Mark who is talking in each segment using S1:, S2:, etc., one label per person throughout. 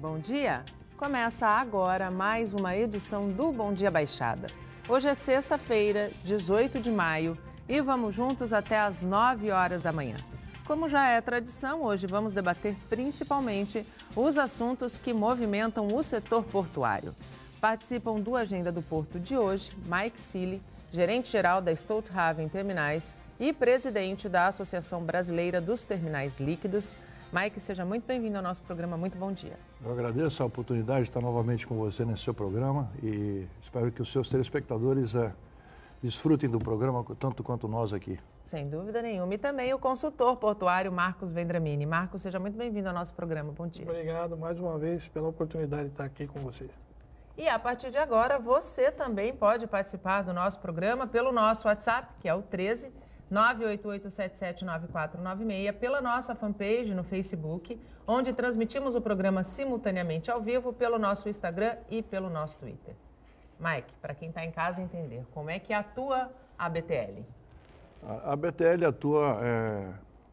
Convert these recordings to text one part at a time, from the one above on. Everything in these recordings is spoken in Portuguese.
S1: Bom dia! Começa agora mais uma edição do Bom Dia Baixada. Hoje é sexta-feira, 18 de maio, e vamos juntos até às 9 horas da manhã. Como já é tradição, hoje vamos debater principalmente os assuntos que movimentam o setor portuário. Participam do Agenda do Porto de hoje, Mike Sealy, gerente-geral da Stolthaven Terminais e presidente da Associação Brasileira dos Terminais Líquidos. Mike, seja muito bem-vindo ao nosso programa. Muito bom dia.
S2: Eu agradeço a oportunidade de estar novamente com você nesse seu programa e espero que os seus telespectadores desfrutem do programa tanto quanto nós aqui.
S1: Sem dúvida nenhuma. E também o consultor portuário Marcos Vendramini. Marcos, seja muito bem-vindo ao nosso programa. Bom dia.
S3: Obrigado mais uma vez pela oportunidade de estar aqui com vocês.
S1: E a partir de agora, você também pode participar do nosso programa pelo nosso WhatsApp, que é o 13 988779496, pela nossa fanpage no Facebook, onde transmitimos o programa simultaneamente ao vivo, pelo nosso Instagram e pelo nosso Twitter. Mike, para quem está em casa entender, como é que atua a BTL?
S2: A BTL atua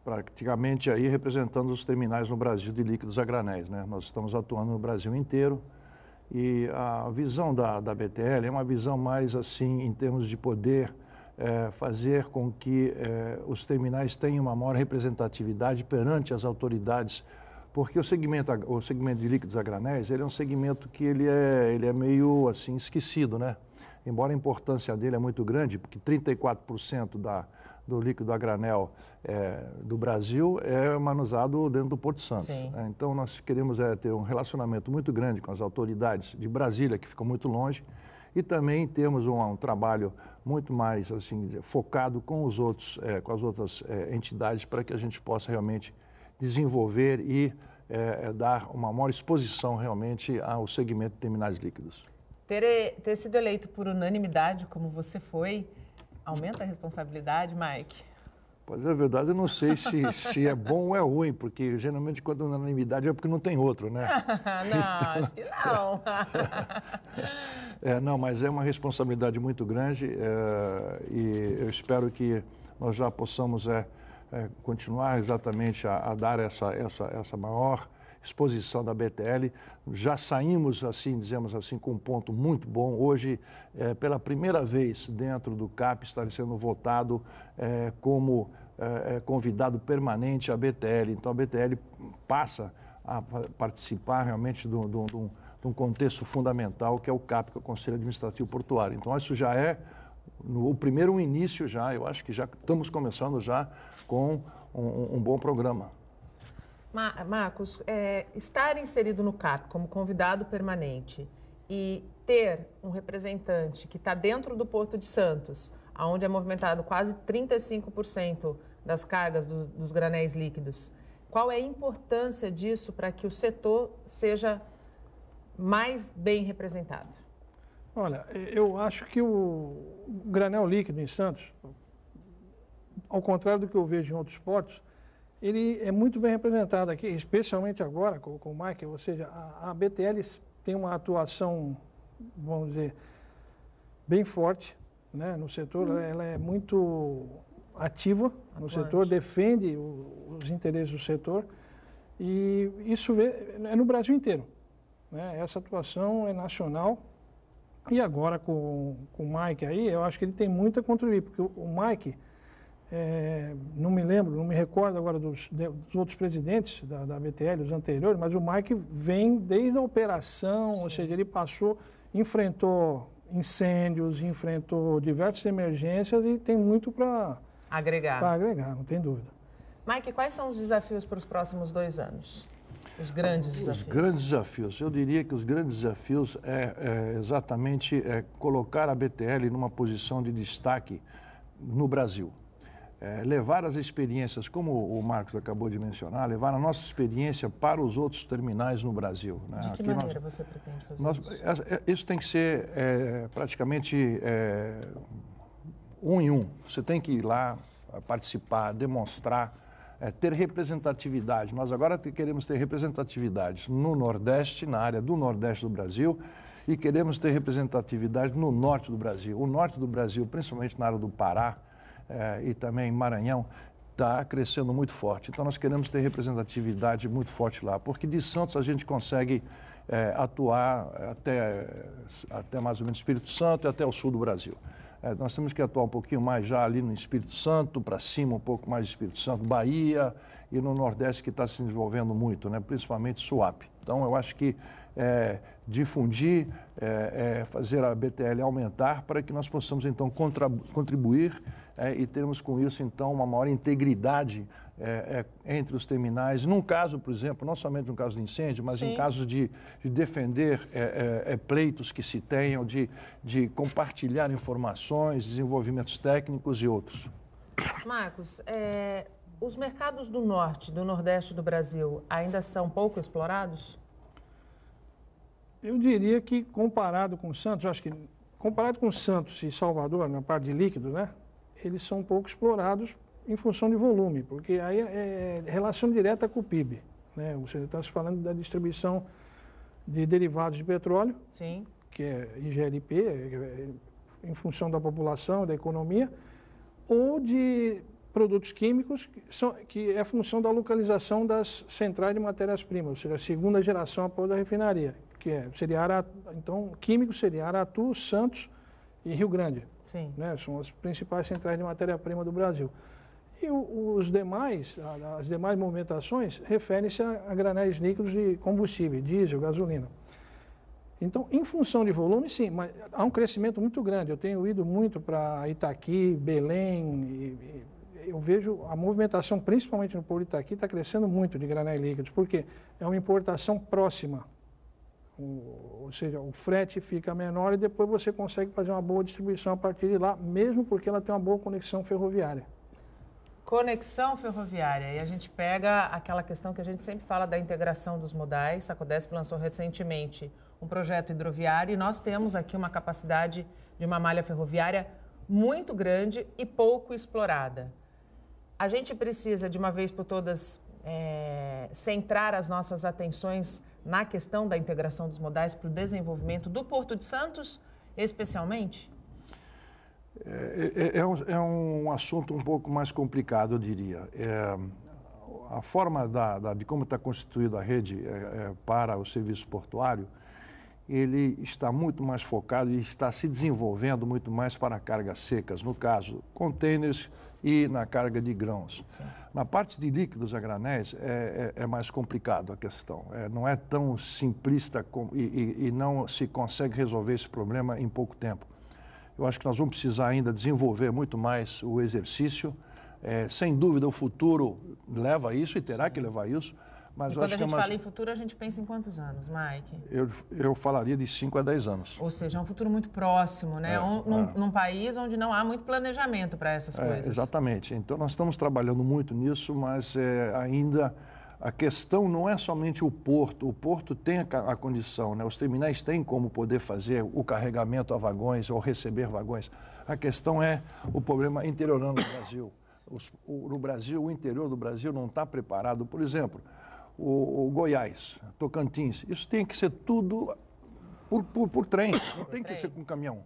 S2: praticamente aí representando os terminais no Brasil de líquidos a granéis, né? Nós estamos atuando no Brasil inteiro e a visão da BTL é uma visão mais assim em termos de poder fazer com que os terminais tenham uma maior representatividade perante as autoridades, porque o segmento de líquidos a granéis, ele é um segmento que ele é meio assim esquecido, né? Embora a importância dele é muito grande, porque 34% do líquido a granel do Brasil é manuseado dentro do Porto Santos. Então nós queremos ter um relacionamento muito grande com as autoridades de Brasília, que ficam muito longe, e também temos um trabalho muito mais assim, focado com com as outras entidades para que a gente possa realmente desenvolver e dar uma maior exposição realmente ao segmento de terminais líquidos.
S1: Ter sido eleito por unanimidade, como você foi, aumenta a responsabilidade, Mike?
S2: Pois é verdade, eu não sei se é bom ou é ruim, porque geralmente quando é unanimidade é porque não tem outro, né?
S1: Não, acho que não.
S2: Não, mas é uma responsabilidade muito grande e eu espero que nós já possamos continuar exatamente a dar essa maior exposição da BTL. Já saímos, assim, dizemos assim, com um ponto muito bom. Hoje, pela primeira vez dentro do CAP, está sendo votado como convidado permanente a BTL. Então, a BTL passa a participar realmente de um contexto fundamental, que é o CAP, que é o Conselho Administrativo Portuário. Então, isso já é o primeiro início, eu acho que já estamos começando já com um bom programa.
S1: Marcos, estar inserido no CAP como convidado permanente e ter um representante que está dentro do Porto de Santos, onde é movimentado quase 35% das cargas dos granéis líquidos, qual é a importância disso para que o setor seja mais bem representado?
S3: Olha, eu acho que o granel líquido em Santos, ao contrário do que eu vejo em outros portos, ele é muito bem representado aqui, especialmente agora com o Mike, ou seja, a BTL tem uma atuação, vamos dizer, bem forte, né, no setor. Ela é muito ativa no setor, defende os interesses do setor, e isso é no Brasil inteiro, né? Essa atuação é nacional, e agora com o Mike aí, eu acho que ele tem muito a contribuir, porque o Mike... não me recordo agora dos outros presidentes da BTL, os anteriores, mas o Mike vem desde a operação. Sim. Ou seja, ele enfrentou incêndios, enfrentou diversas emergências e tem muito para
S1: agregar,
S3: não tem dúvida.
S1: Mike, quais são os desafios para os próximos 2 anos? Os grandes desafios.
S2: Os grandes desafios. Eu diria que os grandes desafios exatamente colocar a BTL numa posição de destaque no Brasil. Levar as experiências, como o Marcos acabou de mencionar, levar a nossa experiência para os outros terminais no Brasil. Né?
S1: De que maneira você pretende fazer isso?
S2: Isso tem que ser praticamente um em um. Você tem que ir lá, participar, demonstrar, ter representatividade. Nós agora queremos ter representatividade no Nordeste, na área do Nordeste do Brasil, e queremos ter representatividade no Norte do Brasil. O Norte do Brasil, principalmente na área do Pará, e também Maranhão, está crescendo muito forte. Então, nós queremos ter representatividade muito forte lá, porque de Santos a gente consegue atuar até mais ou menos Espírito Santo e até o sul do Brasil. Nós temos que atuar um pouquinho mais já ali no Espírito Santo, para cima um pouco mais de Espírito Santo, Bahia e no Nordeste que está se desenvolvendo muito, né? Principalmente Suape. Então, eu acho que difundir, fazer a BTL aumentar para que nós possamos, então, contribuir e termos com isso, então, uma maior integridade entre os terminais. Num caso, por exemplo, não somente no caso de incêndio, mas Sim. em casos de defender pleitos que se tenham, de compartilhar informações, desenvolvimentos técnicos e outros.
S1: Marcos, os mercados do norte, do nordeste do Brasil ainda são pouco explorados?
S3: Eu diria que comparado com Santos, acho que comparado com Santos e Salvador, na parte de líquido, né, eles são pouco explorados em função de volume, porque aí é relação direta com o PIB, né? Você está se falando da distribuição de derivados de petróleo,
S1: Sim.
S3: que é IGLP, em função da população, da economia, ou de produtos químicos, que é função da localização das centrais de matérias-primas, ou seja, a segunda geração após a refinaria, seria então, químico seria Aratu, Santos e Rio Grande.
S1: Sim.
S3: Né? São as principais centrais de matéria-prima do Brasil. E as demais movimentações referem-se a granéis líquidos de combustível, diesel, gasolina. Então, em função de volume, sim, mas há um crescimento muito grande. Eu tenho ido muito para Itaqui, Belém, eu vejo a movimentação, principalmente no Porto de Itaqui, está crescendo muito de granéis líquidos, porque é uma importação próxima. Ou seja, o frete fica menor e depois você consegue fazer uma boa distribuição a partir de lá, mesmo porque ela tem uma boa conexão ferroviária.
S1: Conexão ferroviária. E a gente pega aquela questão que a gente sempre fala da integração dos modais. A Codesp lançou recentemente um projeto hidroviário e nós temos aqui uma capacidade de uma malha ferroviária muito grande e pouco explorada. A gente precisa, de uma vez por todas, centrar as nossas atenções na questão da integração dos modais para o desenvolvimento do Porto de Santos, especialmente?
S2: É um assunto um pouco mais complicado, eu diria. A forma de como está constituída a rede para o serviço portuário, ele está muito mais focado e está se desenvolvendo muito mais para cargas secas, no caso, contêineres e na carga de grãos. Sim. Na parte de líquidos a granéis é mais complicado a questão. Não é tão simplista e não se consegue resolver esse problema em pouco tempo. Eu acho que nós vamos precisar ainda desenvolver muito mais o exercício. Sem dúvida, o futuro leva a isso e terá que levar a isso. Mas
S1: quando a gente fala em futuro, a gente pensa em quantos anos, Mike?
S2: Eu falaria de 5 a 10 anos.
S1: Ou seja, é um futuro muito próximo, né? Num país onde não há muito planejamento para essas coisas.
S2: Exatamente. Então, nós estamos trabalhando muito nisso, mas ainda a questão não é somente o porto. O porto tem a condição, né? Os terminais têm como poder fazer o carregamento a vagões ou receber vagões. A questão é o problema interiorano do Brasil. No Brasil, o interior do Brasil não está preparado. Por exemplo, o Goiás, Tocantins, isso tem que ser tudo por trem, não tem que ser com caminhão.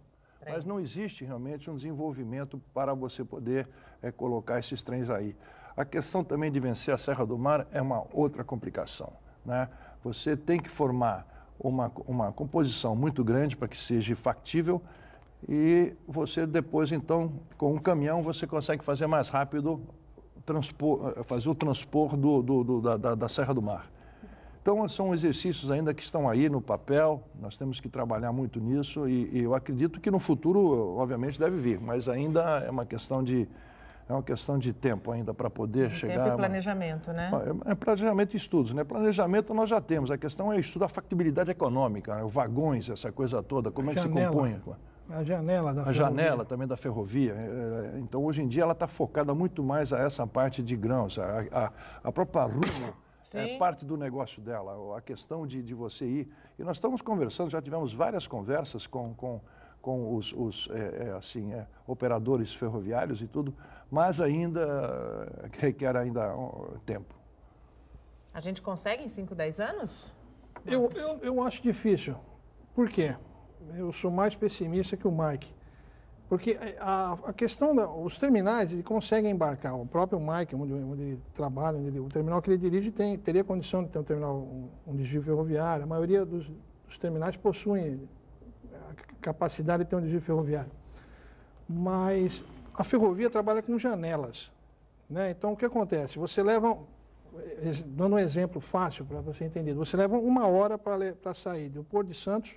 S2: Mas não existe realmente um desenvolvimento para você poder colocar esses trens aí. A questão também de vencer a Serra do Mar é uma outra complicação, né? Você tem que formar uma composição muito grande para que seja factível e você depois, então, com um caminhão, você consegue fazer mais rápido fazer o transpor da Serra do Mar. Então, são exercícios ainda que estão aí no papel, nós temos que trabalhar muito nisso e eu acredito que no futuro, obviamente, deve vir, mas ainda é uma questão de tempo ainda para poder chegar...
S1: Tempo e planejamento, né?
S2: Planejamento e estudos, né? Planejamento nós já temos, a questão é estudar a factibilidade econômica, né? Vagões, essa coisa toda, como é que se compõe...
S3: A janela da ferrovia.
S2: A janela também da ferrovia. Então, hoje em dia, ela está focada muito mais a essa parte de grãos. A própria Rumo é parte do negócio dela. A questão de você ir... E nós estamos conversando, já tivemos várias conversas com os operadores ferroviários e tudo, mas ainda requer tempo.
S1: A gente consegue em 5, 10 anos?
S3: Eu acho difícil. Por quê? Eu sou mais pessimista que o Mike. Porque a questão os terminais, ele consegue embarcar. O próprio Mike, onde ele trabalha, o terminal que ele dirige teria condição de ter um terminal, um desvio ferroviário. A maioria dos terminais possuem a capacidade de ter um desvio ferroviário. Mas a ferrovia trabalha com janelas, né? Então, o que acontece? Você leva, dando um exemplo fácil para você entender, você leva 1 hora para sair do Porto de Santos,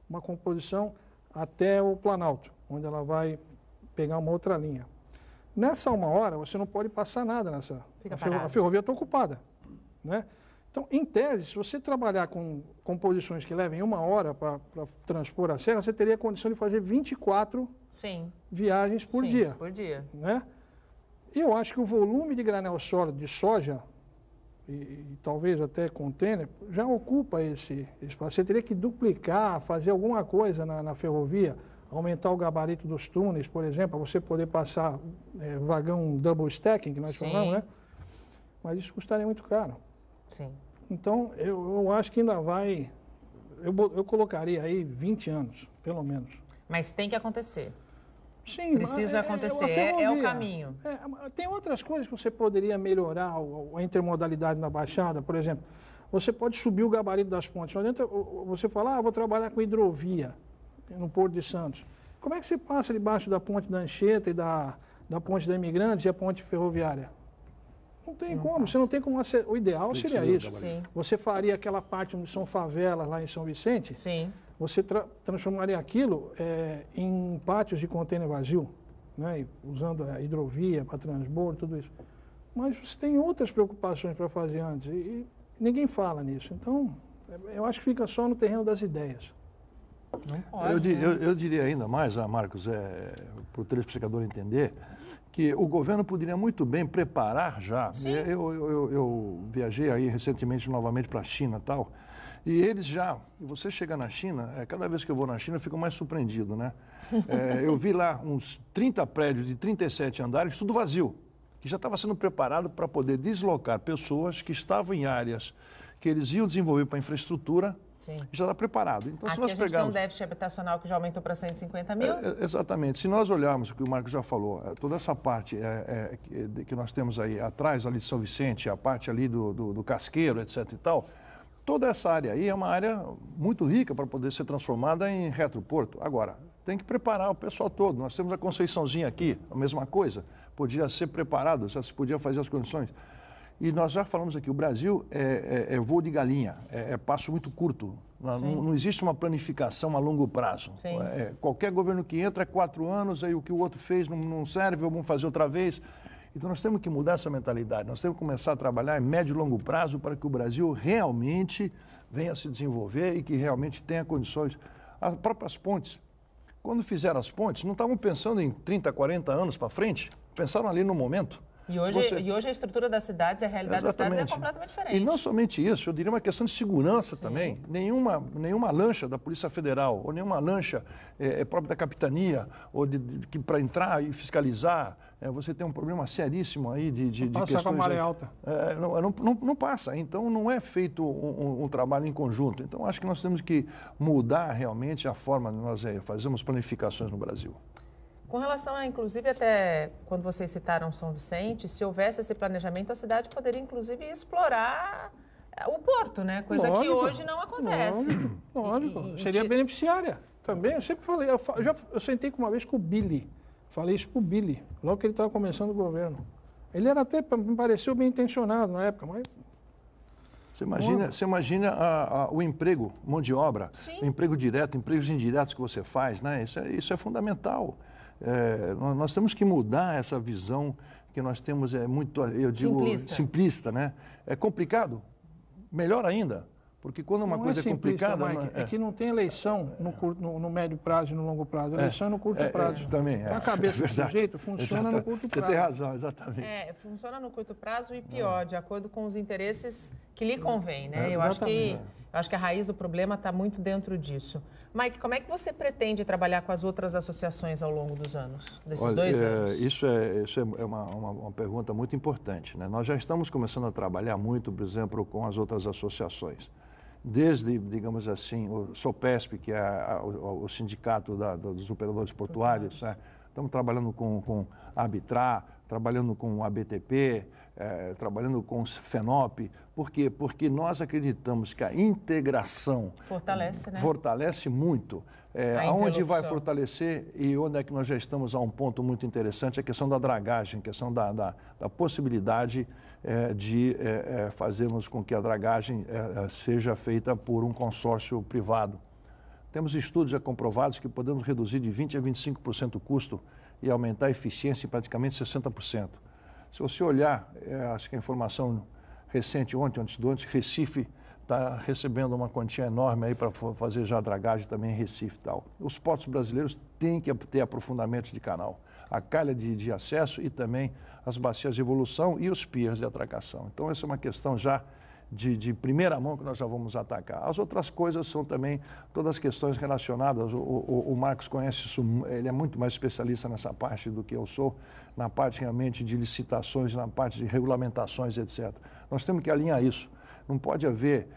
S3: uma composição, até o Planalto, onde ela vai pegar uma outra linha. Nessa 1 hora, você não pode passar nada nessa... A ferrovia está ocupada, né? Então, em tese, se você trabalhar com composições que levem 1 hora para transpor a serra, você teria a condição de fazer 24 viagens por dia.
S1: Por dia.
S3: Né? Eu acho que o volume de granel sólido de soja, e talvez até contêiner, já ocupa esse espaço. Você teria que duplicar, fazer alguma coisa na ferrovia, aumentar o gabarito dos túneis, por exemplo, para você poder passar vagão double stacking, que nós falamos, né? Mas isso custaria muito caro.
S1: Sim.
S3: Então, eu acho que ainda vai... Eu colocaria aí 20 anos, pelo menos.
S1: Mas tem que acontecer.
S3: Sim,
S1: precisa acontecer, é o caminho.
S3: Tem outras coisas que você poderia melhorar, a intermodalidade na Baixada, por exemplo. Você pode subir o gabarito das pontes. Não adianta você falar, vou trabalhar com hidrovia no Porto de Santos. Como é que você passa debaixo da ponte da Anchieta e da ponte da Imigrantes e a ponte ferroviária? Não tem como, você não tem como. O ideal seria isso.
S1: Sim.
S3: Você faria aquela parte onde são favelas lá em São Vicente.
S1: Sim.
S3: Você transformaria aquilo em pátios de contêiner vazio, né? Usando a hidrovia para transbordo, tudo isso. Mas você tem outras preocupações para fazer antes e ninguém fala nisso. Então, eu acho que fica só no terreno das ideias.
S1: Não pode,
S2: eu diria ainda mais, Marcos, para o telespectador entender, que o governo poderia muito bem preparar já. Eu viajei aí recentemente novamente para a China e tal. E eles já, você chega na China, cada vez que eu vou na China eu fico mais surpreendido, né? Eu vi lá uns 30 prédios de 37 andares, tudo vazio, que já estava sendo preparado para poder deslocar pessoas que estavam em áreas que eles iam desenvolver para infraestrutura, já está preparado. Então, se nós
S1: a gente tem um déficit habitacional que já aumentou para 150 mil?
S2: Exatamente. Se nós olharmos o que o Marcos já falou, toda essa parte que nós temos aí atrás, ali de São Vicente, a parte ali do Casqueiro, etc. e tal, toda essa área aí é uma área muito rica para poder ser transformada em retroporto. Agora, tem que preparar o pessoal todo. Nós temos a Conceiçãozinha aqui, a mesma coisa. Podia ser preparado, já se podia fazer as condições. E nós já falamos aqui, o Brasil é voo de galinha, é passo muito curto. Não existe uma planificação a longo prazo. Qualquer governo que entra é 4 anos, aí o que o outro fez não serve, vamos fazer outra vez. Então, nós temos que mudar essa mentalidade, nós temos que começar a trabalhar em médio e longo prazo para que o Brasil realmente venha a se desenvolver e que realmente tenha condições. As próprias pontes, quando fizeram as pontes, não estavam pensando em 30, 40 anos para frente, pensaram ali no momento.
S1: E hoje a estrutura das cidades, a realidade das cidades é completamente diferente.
S2: E não somente isso, eu diria uma questão de segurança também. Nenhuma lancha da Polícia Federal, ou nenhuma lancha própria da capitania, ou para entrar e fiscalizar, você tem um problema seríssimo aí de questões...
S3: Passa com a maré alta.
S2: Não passa, então não é feito um trabalho em conjunto. Então acho que nós temos que mudar realmente a forma de nós fazemos planificações no Brasil.
S1: Com relação a, inclusive, até quando vocês citaram São Vicente, se houvesse esse planejamento, a cidade poderia, inclusive, explorar o porto, né? Coisa que hoje não acontece.
S3: Lógico. Seria beneficiária também. Eu sempre falei, eu sentei uma vez com o Billy, falei isso para o Billy, logo que ele estava começando o governo. Ele era até, me pareceu bem intencionado na época, mas...
S2: Você imagina o emprego, mão de obra, o emprego direto, empregos indiretos que você faz, né? Isso é fundamental. Nós temos que mudar essa visão que nós temos, muito, eu digo, simplista, né? É complicado? Melhor ainda, porque quando uma coisa é complicada...
S3: Mike, é que não tem eleição no médio prazo e no longo prazo, eleição é no curto prazo.
S2: Também
S3: a cabeça do sujeito funciona no curto prazo.
S2: Você tem razão, exatamente.
S1: Funciona no curto prazo e pior, de acordo com os interesses que lhe convém, né? Eu acho que a raiz do problema está muito dentro disso. Mike, como é que você pretende trabalhar com as outras associações ao longo dos anos, desses 2 anos?
S2: Isso é uma pergunta muito importante, né? Nós já estamos começando a trabalhar muito, por exemplo, com as outras associações. desde, digamos assim, o SOPESP, que é o sindicato dos operadores portuários, né? Estamos trabalhando com a Arbitrar, trabalhando com a BTP, trabalhando com o FENOP. Por quê? Porque nós acreditamos que a integração
S1: fortalece, né?
S2: Fortalece muito. Aonde vai fortalecer e onde é que nós já estamos a um ponto muito interessante, a questão da dragagem, a questão da possibilidade de fazermos com que a dragagem seja feita por um consórcio privado. Temos estudos já comprovados que podemos reduzir de 20% a 25% o custo e aumentar a eficiência em praticamente 60%. Se você olhar, acho que a informação recente, antes do Recife está recebendo uma quantia enorme aí para fazer já a dragagem também em Recife e tal. Os portos brasileiros têm que ter aprofundamento de canal, a calha de acesso e também as bacias de evolução e os piers de atracação. Então, essa é uma questão já de primeira mão que nós já vamos atacar. As outras coisas são também todas as questões relacionadas, o Marcos conhece isso, ele é muito mais especialista nessa parte do que eu sou, na parte realmente de licitações, na parte de regulamentações, etc. Nós temos que alinhar isso. Não pode haver,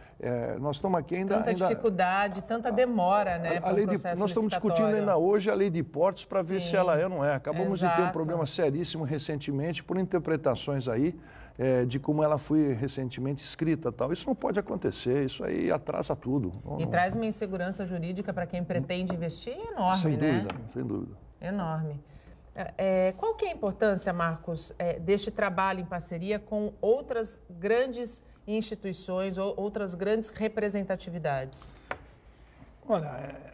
S2: nós estamos aqui ainda...
S1: Tanta dificuldade, tanta demora, né, para o processo
S2: nós estamos discutindo ainda hoje a lei de portos para ver se ela é ou não é. Acabamos de ter um problema seríssimo recentemente por interpretações aí de como ela foi recentemente escrita tal. Isso não pode acontecer, isso aí atrasa tudo.
S1: E traz uma insegurança jurídica para quem pretende investir enorme, né?
S2: Sem dúvida.
S1: Enorme. Qual que é a importância, Marcos, deste trabalho em parceria com outras grandes instituições ou outras grandes representatividades?
S3: Olha,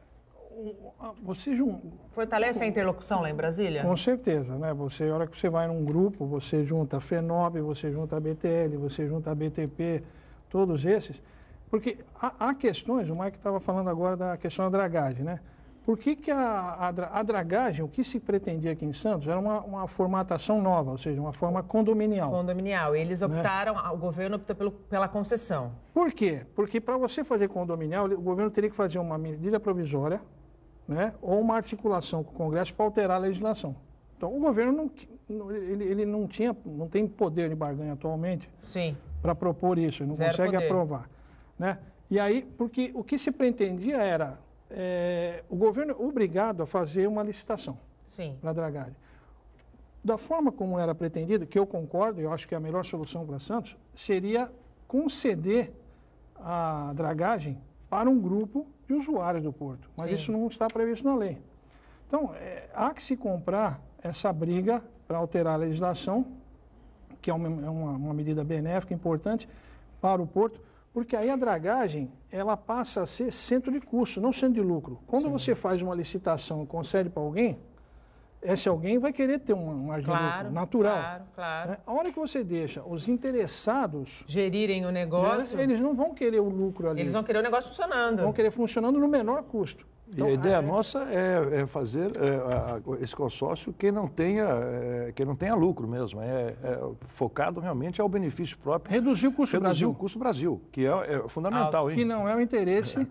S1: fortalece a interlocução lá em Brasília?
S3: Com certeza, né? A hora que você vai num grupo, você junta a FENOP, você junta a BTL, você junta a BTP, todos esses, porque há questões, o Mike estava falando agora da questão da dragagem, né? Por que a dragagem, o que se pretendia aqui em Santos, era uma formatação nova, ou seja, uma forma condominial.
S1: Condominial. Eles optaram, o governo optou pela concessão.
S3: Por quê? Porque para você fazer condominial, o governo teria que fazer uma medida provisória, né, ou uma articulação com o Congresso para alterar a legislação. Então, o governo não tem poder de barganha atualmente para propor isso, não consegue aprovar. Né? E aí, porque o que se pretendia era... o governo é obrigado a fazer uma licitação para a dragagem. Da forma como era pretendido, que eu concordo, eu acho que a melhor solução para Santos, seria conceder a dragagem para um grupo de usuários do porto. Mas isso não está previsto na lei. Então, há que se comprar essa briga para alterar a legislação, que é uma medida benéfica, importante para o porto, porque aí a dragagem, ela passa a ser centro de custo, não centro de lucro. Quando você faz uma licitação e concede para alguém, esse alguém vai querer ter uma margem de lucro natural.
S1: Claro.
S3: Né? A hora que você deixa os interessados...
S1: gerirem o negócio...
S3: eles não vão querer o lucro ali.
S1: Eles vão querer o negócio funcionando.
S3: Vão querer funcionando no menor custo.
S2: Então, e a ideia nossa é fazer esse consórcio que não tenha lucro mesmo, focado realmente ao benefício próprio.
S3: Reduzir o custo
S2: Brasil. Reduzir o custo Brasil, que é fundamental.
S3: Que não é o interesse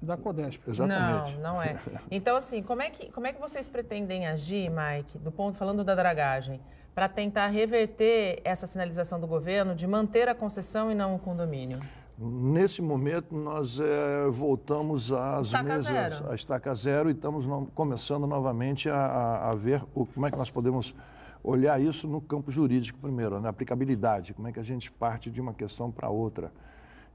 S3: da Codesp.
S2: Exatamente.
S1: Não é. Então, assim, como é que vocês pretendem agir, Mike, falando da dragagem, para tentar reverter essa sinalização do governo de manter a concessão e não o condomínio?
S2: Nesse momento, nós voltamos às mesas, à estaca zero, e estamos começando novamente a ver como é que nós podemos olhar isso no campo jurídico primeiro, na aplicabilidade, como é que a gente parte de uma questão para outra.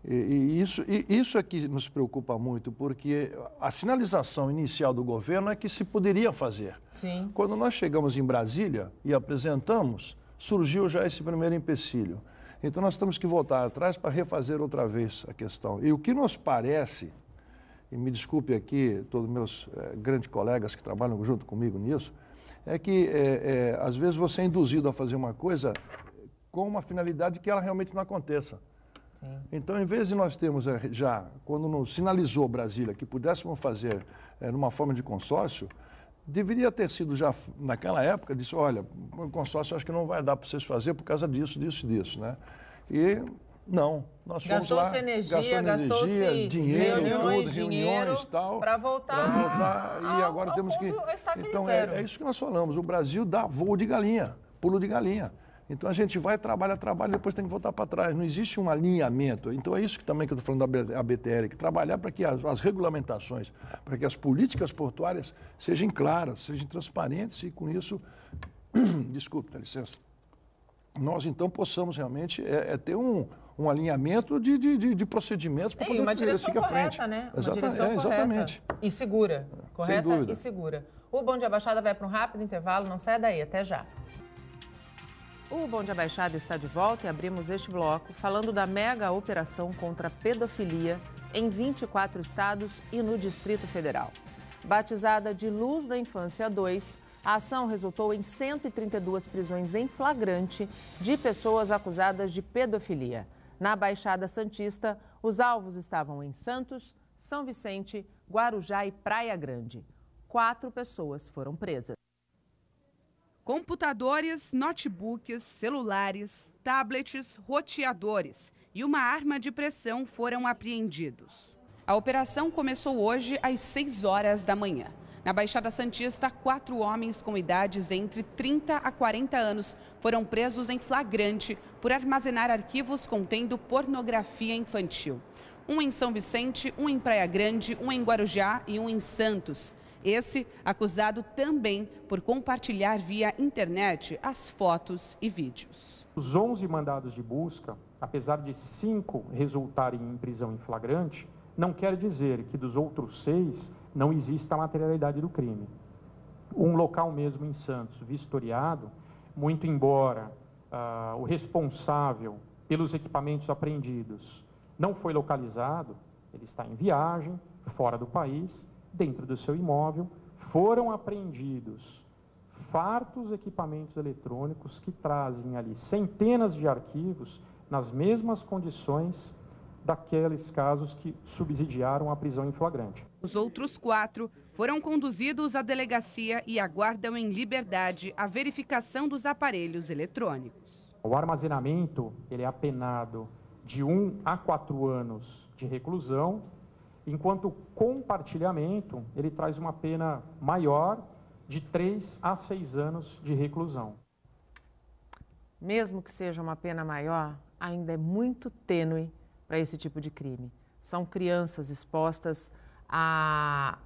S2: E isso é que nos preocupa muito, porque a sinalização inicial do governo é que se poderia fazer.
S1: Sim.
S2: Quando nós chegamos em Brasília e apresentamos, surgiu já esse primeiro empecilho. Então, nós temos que voltar atrás para refazer outra vez a questão. E o que nos parece, e me desculpe aqui todos meus grandes colegas que trabalham junto comigo nisso, é que, às vezes, você é induzido a fazer uma coisa com uma finalidade que ela realmente não aconteça. Sim. Então, em vez de nós termos já, quando nos sinalizou Brasília, que pudéssemos fazer numa forma de consórcio, deveria ter sido já, naquela época, disse, olha, o consórcio acho que não vai dar para vocês fazer por causa disso, né? E não, nós fomos lá,
S1: gastou-se
S2: dinheiro, reuniões e tal.
S1: Para voltar
S2: e agora temos que... Então, é isso que nós falamos, o Brasil dá voo de galinha, pulo de galinha. Então a gente vai, trabalha, depois tem que voltar para trás. Não existe um alinhamento. Então é isso que também que eu estou falando da ABTL, que trabalhar para que as regulamentações, para que as políticas portuárias sejam claras, sejam transparentes e com isso, desculpe, dá licença, nós então possamos realmente ter um alinhamento de procedimentos para poder
S1: uma direção
S2: seguir à frente.
S1: Correta, né?
S2: Exatamente.
S1: E segura. Correta
S2: Sem dúvida.
S1: e segura. O Bom Dia Baixada vai para um rápido intervalo, não saia daí, até já. O Bom Dia Baixada está de volta e abrimos este bloco falando da mega operação contra a pedofilia em 24 estados e no Distrito Federal. Batizada de Luz da Infância 2, a ação resultou em 132 prisões em flagrante de pessoas acusadas de pedofilia. Na Baixada Santista, os alvos estavam em Santos, São Vicente, Guarujá e Praia Grande. 4 pessoas foram presas.
S4: Computadores, notebooks, celulares, tablets, roteadores e uma arma de pressão foram apreendidos. A operação começou hoje às 6 horas da manhã. Na Baixada Santista, 4 homens com idades entre 30 a 40 anos foram presos em flagrante por armazenar arquivos contendo pornografia infantil. Um em São Vicente, um em Praia Grande, um em Guarujá e um em Santos. Esse acusado também por compartilhar via internet as fotos e vídeos.
S5: Os 11 mandados de busca, apesar de 5 resultarem em prisão em flagrante, não quer dizer que dos outros 6 não exista a materialidade do crime. Um local mesmo em Santos vistoriado, muito embora o responsável pelos equipamentos apreendidos não foi localizado, ele está em viagem, fora do país, dentro do seu imóvel, foram apreendidos fartos equipamentos eletrônicos que trazem ali centenas de arquivos nas mesmas condições daqueles casos que subsidiaram a prisão em flagrante.
S4: Os outros 4 foram conduzidos à delegacia e aguardam em liberdade a verificação dos aparelhos eletrônicos.
S5: O armazenamento ele é apenado de 1 a 4 anos de reclusão, enquanto o compartilhamento ele traz uma pena maior de 3 a 6 anos de reclusão.
S1: Mesmo que seja uma pena maior, ainda é muito tênue para esse tipo de crime. São crianças expostas a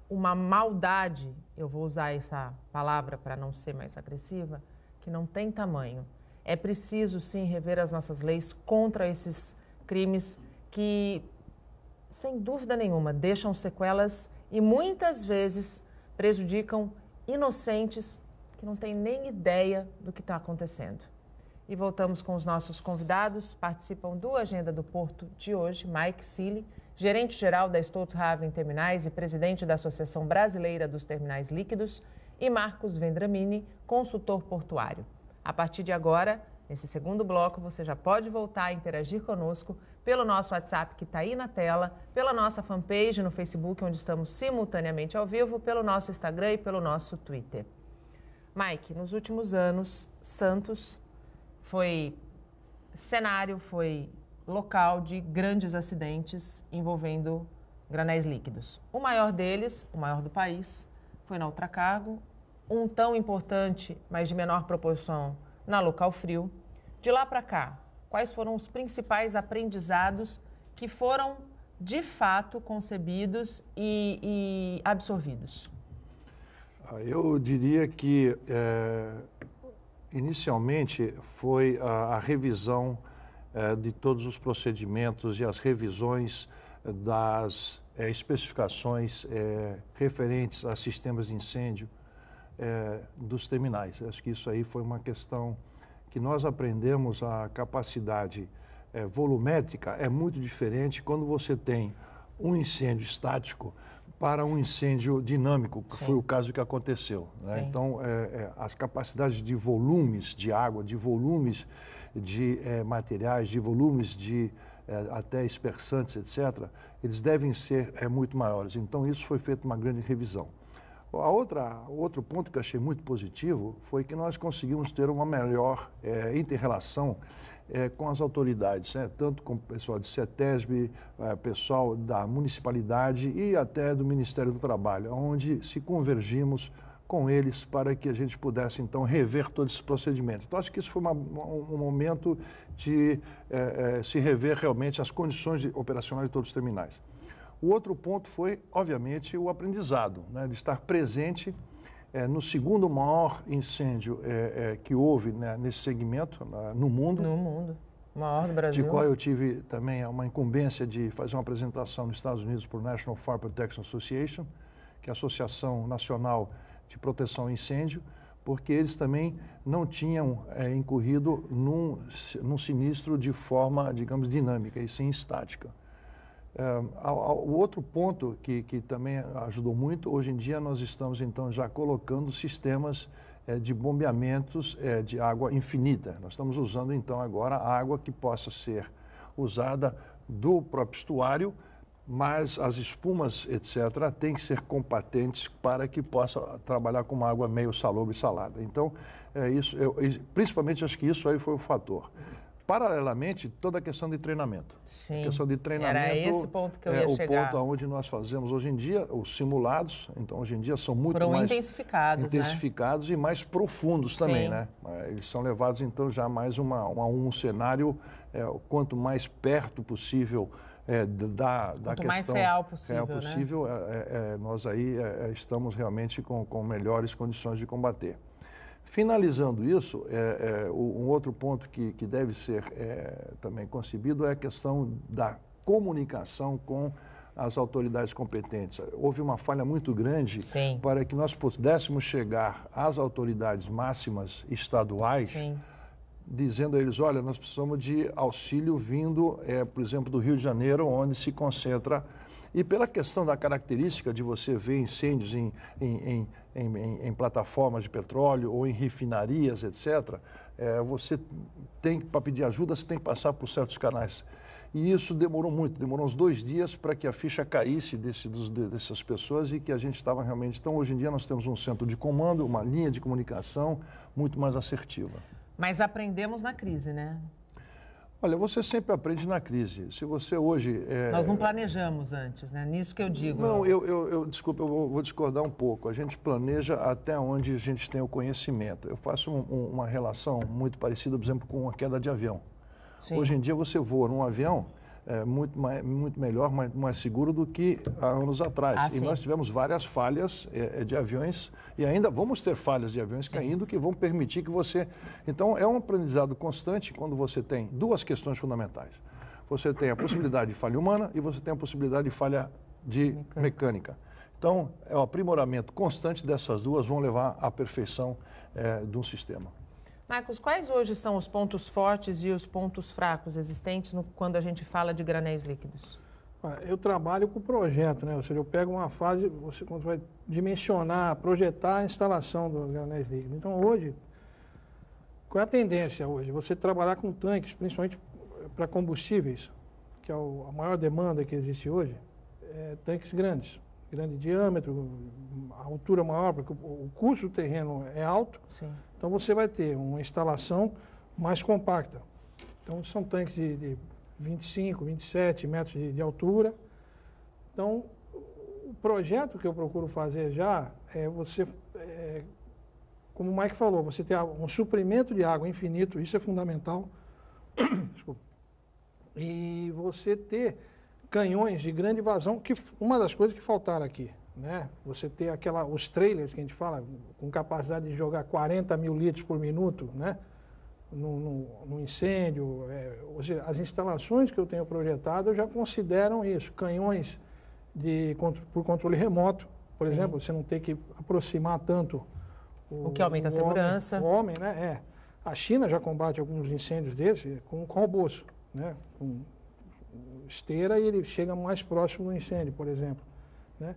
S1: uma maldade, eu vou usar essa palavra para não ser mais agressiva, que não tem tamanho. É preciso, sim, rever as nossas leis contra esses crimes que, sem dúvida nenhuma, deixam sequelas e muitas vezes prejudicam inocentes que não têm nem ideia do que está acontecendo. E voltamos com os nossos convidados. Participam do Agenda do Porto de hoje, Mike Seeley, gerente-geral da Stolthaven Terminais e presidente da Associação Brasileira dos Terminais Líquidos, e Marcos Vendramini, consultor portuário. A partir de agora, nesse segundo bloco, você já pode voltar a interagir conosco pelo nosso WhatsApp que está aí na tela, pela nossa fanpage no Facebook, onde estamos simultaneamente ao vivo, pelo nosso Instagram e pelo nosso Twitter. Mike, nos últimos anos, Santos foi cenário, foi local de grandes acidentes envolvendo granéis líquidos. O maior deles, o maior do país, foi na Ultracargo, um tão importante, mas de menor proporção, na Local Frio. De lá para cá, quais foram os principais aprendizados que foram, de fato, concebidos e absorvidos?
S2: Eu diria que, inicialmente, foi a revisão de todos os procedimentos e as revisões das especificações referentes a sistemas de incêndio dos terminais. Acho que isso aí foi uma questão que nós aprendemos. A capacidade volumétrica é muito diferente quando você tem um incêndio estático para um incêndio dinâmico, que foi o caso que aconteceu, né? Então, as capacidades de volumes de água, de volumes de materiais, de volumes de até espersantes, etc., eles devem ser muito maiores. Então, isso foi feito uma grande revisão. Outro ponto que eu achei muito positivo foi que nós conseguimos ter uma melhor inter-relação com as autoridades, né? Tanto com o pessoal de CETESB, pessoal da municipalidade e até do Ministério do Trabalho, onde se convergimos com eles para que a gente pudesse, então, rever todos esses procedimentos. Então, acho que isso foi um momento de se rever realmente as condições operacionais de todos os terminais. O outro ponto foi, obviamente, o aprendizado, né, de estar presente no segundo maior incêndio que houve, né, nesse segmento no mundo.
S1: No mundo. Maior do Brasil.
S2: De qual eu tive também uma incumbência de fazer uma apresentação nos Estados Unidos para o National Fire Protection Association, que é a Associação Nacional de Proteção ao Incêndio, porque eles também não tinham incorrido num sinistro de forma, digamos, dinâmica e sim estática. O outro ponto que também ajudou muito, hoje em dia nós estamos então já colocando sistemas de bombeamentos de água infinita. Nós estamos usando então agora água que possa ser usada do próprio estuário, mas as espumas, etc., têm que ser compatentes para que possa trabalhar com uma água meio salobre e salada. Então, principalmente acho que isso aí foi o fator. Paralelamente, toda a questão de treinamento.
S1: Sim,
S2: a questão de treinamento
S1: era esse ponto que eu ia chegar.
S2: É o ponto onde nós fazemos hoje em dia, os simulados, então hoje em dia são muito mais
S1: intensificados,
S2: e mais profundos também,
S1: sim,
S2: né? Eles são levados então já mais um cenário quanto mais perto possível da questão
S1: mais real possível,
S2: né? Nós aí estamos realmente com melhores condições de combater. Finalizando isso, um outro ponto que deve ser também concebido é a questão da comunicação com as autoridades competentes. Houve uma falha muito grande
S1: sim,
S2: para que nós pudéssemos chegar às autoridades máximas estaduais,
S1: sim,
S2: dizendo a eles, olha, nós precisamos de auxílio vindo, por exemplo, do Rio de Janeiro, onde se concentra. E pela questão da característica de você ver incêndios em plataformas de petróleo ou em refinarias, etc., você tem, para pedir ajuda, você tem que passar por certos canais. E isso demorou muito, demorou uns 2 dias para que a ficha caísse dessas pessoas e que a gente estava realmente... Então, hoje em dia, nós temos um centro de comando, uma linha de comunicação muito mais assertiva.
S1: Mas aprendemos na crise, né?
S2: Olha, você sempre aprende na crise. Se você hoje...
S1: Nós não planejamos antes, né? Nisso que eu digo.
S2: Não, desculpa, eu vou discordar um pouco. A gente planeja até onde a gente tem o conhecimento. Eu faço uma relação muito parecida, por exemplo, com a queda de avião. Sim. Hoje em dia você voa num avião muito melhor, mais seguro do que há anos atrás. E nós tivemos várias falhas de aviões e ainda vamos ter falhas de aviões caindo que vão permitir que você... Então, é um aprendizado constante quando você tem 2 questões fundamentais. Você tem a possibilidade de falha humana e você tem a possibilidade de falha de mecânica. Então, o aprimoramento constante dessas 2 vão levar à perfeição de um sistema.
S1: Marcos, quais hoje são os pontos fortes e os pontos fracos existentes quando a gente fala de granéis líquidos?
S3: Eu trabalho com projeto, né? Ou seja, eu pego uma fase, quando vai dimensionar, projetar a instalação dos granéis líquidos. Então, hoje, qual é a tendência hoje? Você trabalhar com tanques, principalmente para combustíveis, que é a maior demanda que existe hoje, tanques grandes, grande diâmetro, a altura maior, porque o custo do terreno é alto.
S1: Sim.
S3: Então, você vai ter uma instalação mais compacta. Então, são tanques de 25, 27 metros de altura. Então, o projeto que eu procuro fazer já é você, como o Mike falou, você ter um suprimento de água infinito, isso é fundamental. Desculpa. E você ter canhões de grande vazão, que uma das coisas que faltaram aqui. Né? Você ter os trailers que a gente fala, com capacidade de jogar 40 mil litros por minuto, né? no incêndio. Ou seja, as instalações que eu tenho projetado já consideram isso. Canhões por controle remoto, por exemplo, você não tem que aproximar tanto
S1: o que aumenta a segurança.
S3: O homem, né? A China já combate alguns incêndios desses com alboço, né? Com esteira, e ele chega mais próximo do incêndio, por exemplo. Né?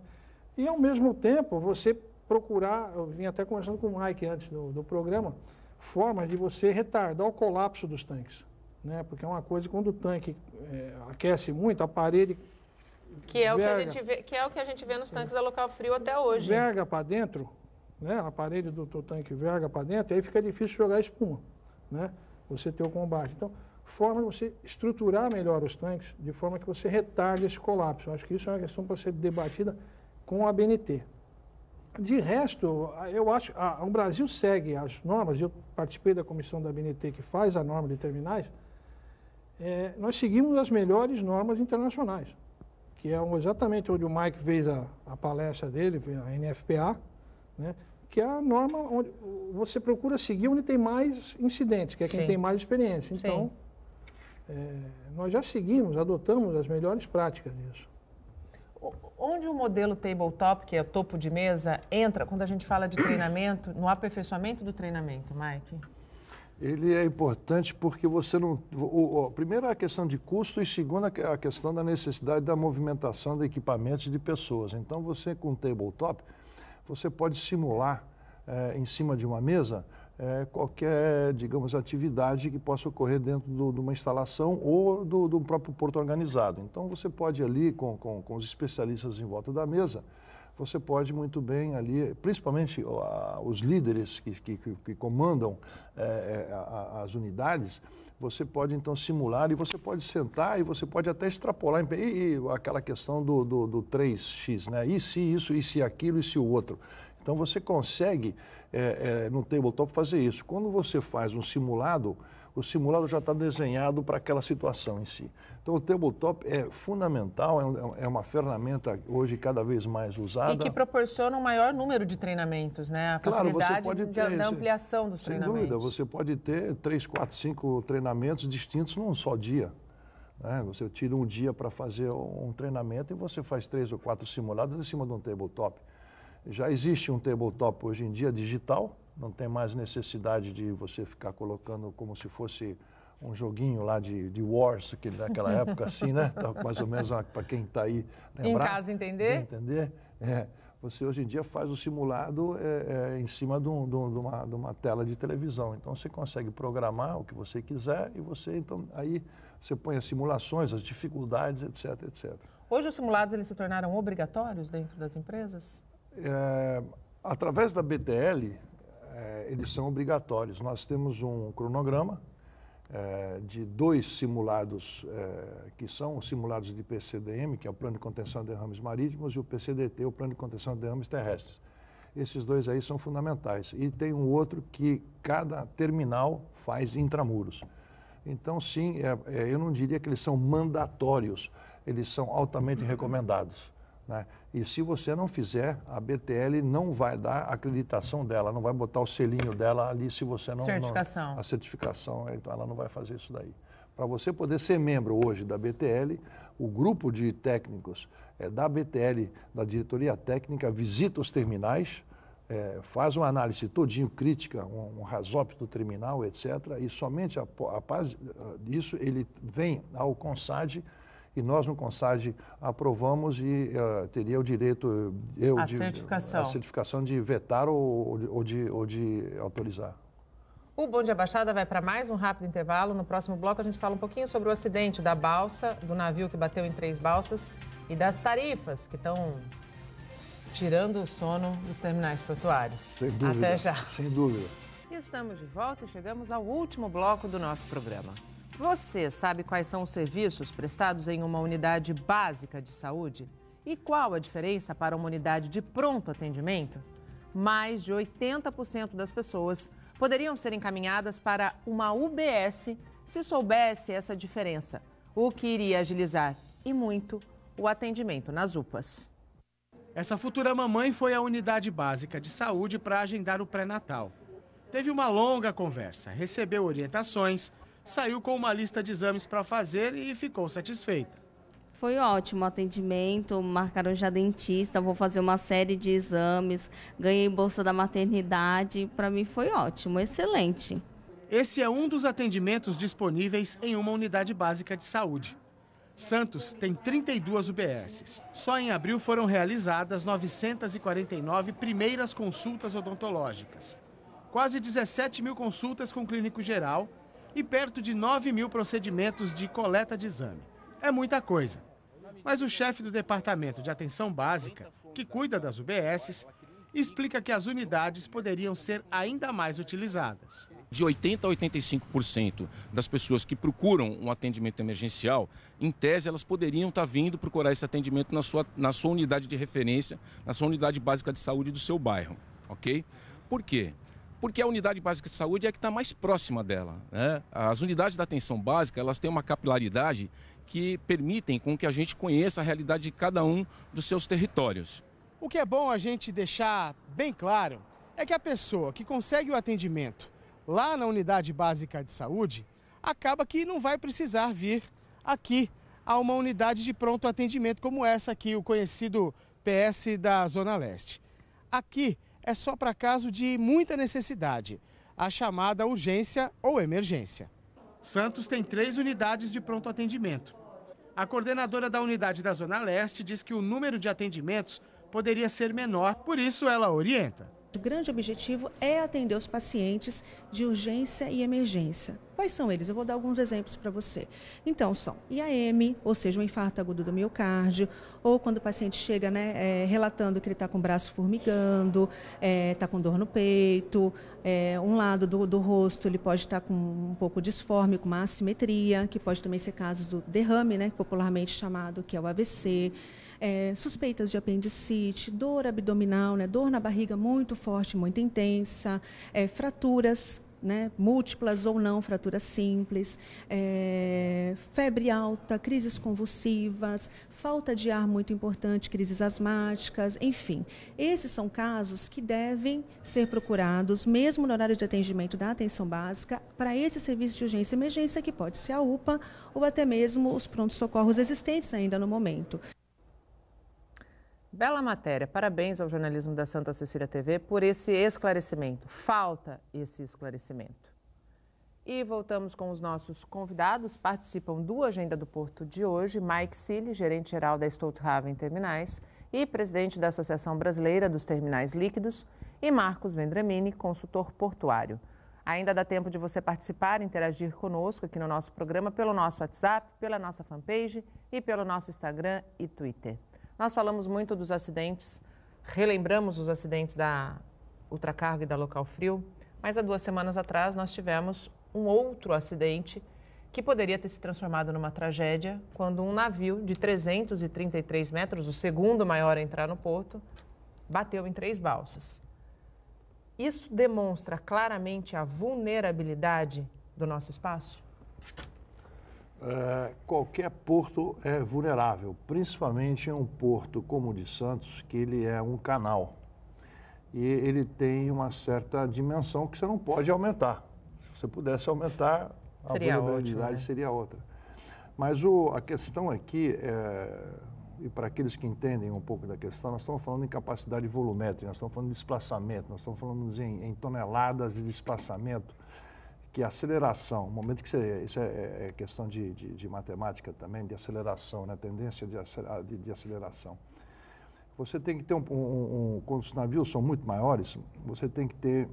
S3: E, ao mesmo tempo, você procurar, eu vim até conversando com o Mike antes do programa, formas de você retardar o colapso dos tanques. Né? Porque é uma coisa, quando o tanque aquece muito, a parede...
S1: Que é o que a gente vê nos tanques a local frio até hoje.
S3: Verga para dentro, né? A parede do tanque verga para dentro, e aí fica difícil jogar espuma, né? Você ter o combate. Então, forma de você estruturar melhor os tanques, de forma que você retarde esse colapso. Eu acho que isso é uma questão para ser debatida com a ABNT. De resto, eu acho que o Brasil segue as normas. Eu participei da comissão da ABNT que faz a norma de terminais. Nós seguimos as melhores normas internacionais, que é exatamente onde o Mike fez a palestra dele, a NFPA, né? Que é a norma onde você procura seguir onde tem mais incidentes, que é quem
S1: Sim.
S3: tem mais experiência. Então, nós já seguimos, adotamos as melhores práticas disso.
S1: Onde o modelo tabletop, que é topo de mesa, entra quando a gente fala de treinamento, no aperfeiçoamento do treinamento, Mike?
S2: Ele é importante porque você não... primeiro a questão de custo e segundo a questão da necessidade da movimentação de equipamentos e de pessoas. Então você com o tabletop, você pode simular em cima de uma mesa qualquer, digamos, atividade que possa ocorrer dentro de uma instalação ou do próprio porto organizado. Então você pode ali, com os especialistas em volta da mesa, você pode muito bem ali, principalmente os líderes que comandam as unidades, você pode então simular e você pode sentar e você pode até extrapolar. E aquela questão do 3x, né? E se isso, e se aquilo, e se o outro. Então você consegue, no tabletop, fazer isso. Quando você faz um simulado, o simulado já está desenhado para aquela situação em si. Então o tabletop é fundamental, é uma ferramenta hoje cada vez mais usada.
S1: E que proporciona um maior número de treinamentos, né? A facilidade da ampliação dos treinamentos.
S2: Sem dúvida, você pode ter 3, 4, 5 treinamentos distintos num só dia. Né? Você tira um dia para fazer um treinamento e você faz 3 ou 4 simulados em cima de um tabletop. Já existe um tabletop hoje em dia digital, não tem mais necessidade de você ficar colocando como se fosse um joguinho lá de Wars, que daquela época assim, né? Então, mais ou menos para quem está aí lembrar.
S1: Em casa entender?
S2: Você hoje em dia faz o simulado em cima de uma tela de televisão. Então você consegue programar o que você quiser e aí você põe as simulações, as dificuldades, etc, etc.
S1: Hoje os simulados eles se tornaram obrigatórios dentro das empresas?
S2: Através da BTL, eles são obrigatórios. Nós temos um cronograma de 2 simulados, que são os simulados de PCDM, que é o Plano de Contenção de Derrames Marítimos, e o PCDT, o Plano de Contenção de Derrames Terrestres. Esses 2 aí são fundamentais. E tem um outro que cada terminal faz intramuros. Então, sim, eu não diria que eles são mandatórios, eles são altamente recomendados. Né? E se você não fizer, a BTL não vai dar a acreditação dela, não vai botar o selinho dela ali se você não...
S1: Certificação.
S2: A certificação, então ela não vai fazer isso daí. Para você poder ser membro hoje da BTL, o grupo de técnicos da BTL, da diretoria técnica, visita os terminais, faz uma análise todinho crítica, um rasop do terminal, etc. E somente após disso ele vem ao CONSAD. E nós no CONSAD aprovamos e teria o direito, a certificação de vetar ou de autorizar.
S1: O Bom Dia Baixada vai para mais um rápido intervalo. No próximo bloco a gente fala um pouquinho sobre o acidente da balsa, do navio que bateu em 3 balsas e das tarifas que estão tirando o sono dos terminais portuários.
S2: Sem dúvida.
S1: Até já.
S2: Sem dúvida.
S1: E estamos de volta e chegamos ao último bloco do nosso programa. Você sabe quais são os serviços prestados em uma unidade básica de saúde? E qual a diferença para uma unidade de pronto atendimento? Mais de 80% das pessoas poderiam ser encaminhadas para uma UBS se soubesse essa diferença, o que iria agilizar e muito o atendimento nas UPAs.
S6: Essa futura mamãe foi à unidade básica de saúde para agendar o pré-natal. Teve uma longa conversa, recebeu orientações, saiu com uma lista de exames para fazer e ficou satisfeita.
S7: Foi ótimo o atendimento, marcaram já dentista, vou fazer uma série de exames, ganhei bolsa da maternidade, para mim foi ótimo, excelente.
S6: Esse é um dos atendimentos disponíveis em uma unidade básica de saúde. Santos tem 32 UBSs. Só em abril foram realizadas 949 primeiras consultas odontológicas. Quase 17 mil consultas com clínico geral e perto de 9 mil procedimentos de coleta de exame. É muita coisa. Mas o chefe do Departamento de Atenção Básica, que cuida das UBSs, explica que as unidades poderiam ser ainda mais utilizadas.
S8: De 80% a 85% das pessoas que procuram um atendimento emergencial, em tese, elas poderiam estar vindo procurar esse atendimento na sua unidade de referência, na sua unidade básica de saúde do seu bairro, ok? Por quê? Porque a unidade básica de saúde é que está mais próxima dela, né? As unidades da atenção básica, elas têm uma capilaridade que permitem com que a gente conheça a realidade de cada um dos seus territórios.
S6: O que é bom a gente deixar bem claro é que a pessoa que consegue o atendimento lá na unidade básica de saúde acaba que não vai precisar vir aqui a uma unidade de pronto atendimento como essa aqui, o conhecido PS da Zona Leste. Aqui é só para caso de muita necessidade, a chamada urgência ou emergência. Santos tem 3 unidades de pronto atendimento. A coordenadora da unidade da Zona Leste diz que o número de atendimentos poderia ser menor, por isso ela orienta.
S9: O grande objetivo é atender os pacientes de urgência e emergência. Quais são eles? Eu vou dar alguns exemplos para você. Então, são IAM, ou seja, um infarto agudo do miocárdio, ou quando o paciente chega relatando que ele está com o braço formigando, está com dor no peito, um lado do rosto ele pode estar com um pouco disforme, com uma assimetria, que pode também ser casos do derrame, né, popularmente chamado, que é o AVC. Suspeitas de apendicite, dor abdominal, né, dor na barriga muito forte, muito intensa, fraturas, né, múltiplas ou não, fraturas simples, febre alta, crises convulsivas, falta de ar muito importante, crises asmáticas, enfim. Esses são casos que devem ser procurados, mesmo no horário de atendimento da atenção básica, para esse serviço de urgência e emergência, que pode ser a UPA ou até mesmo os prontos-socorros existentes ainda no momento.
S1: Bela matéria. Parabéns ao jornalismo da Santa Cecília TV por esse esclarecimento. Falta esse esclarecimento. E voltamos com os nossos convidados. Participam do Agenda do Porto de hoje, Mike Cili, gerente-geral da Stolthaven Terminais e presidente da Associação Brasileira dos Terminais Líquidos, e Marcos Vendramini, consultor portuário. Ainda dá tempo de você participar e interagir conosco aqui no nosso programa pelo nosso WhatsApp, pela nossa fanpage e pelo nosso Instagram e Twitter. Nós falamos muito dos acidentes, relembramos os acidentes da Ultracargo e da Local Frio, mas há 2 semanas atrás nós tivemos um outro acidente que poderia ter se transformado numa tragédia quando um navio de 333 metros, o segundo maior a entrar no porto, bateu em 3 balsas. Isso demonstra claramente a vulnerabilidade do nosso espaço?
S2: Qualquer porto é vulnerável, principalmente em um porto como o de Santos, que ele é um canal. E ele tem uma certa dimensão que você não pode aumentar. Se você pudesse aumentar, a vulnerabilidade, né, seria outra. Mas a questão aqui, e para aqueles que entendem um pouco da questão, nós estamos falando em capacidade volumétrica, nós estamos falando de desplaçamento, nós estamos falando em toneladas de desplaçamento. Que a aceleração, no momento que isso é questão de matemática também, de aceleração, né? Tendência de aceleração. Você tem que ter quando os navios são muito maiores, você tem que ter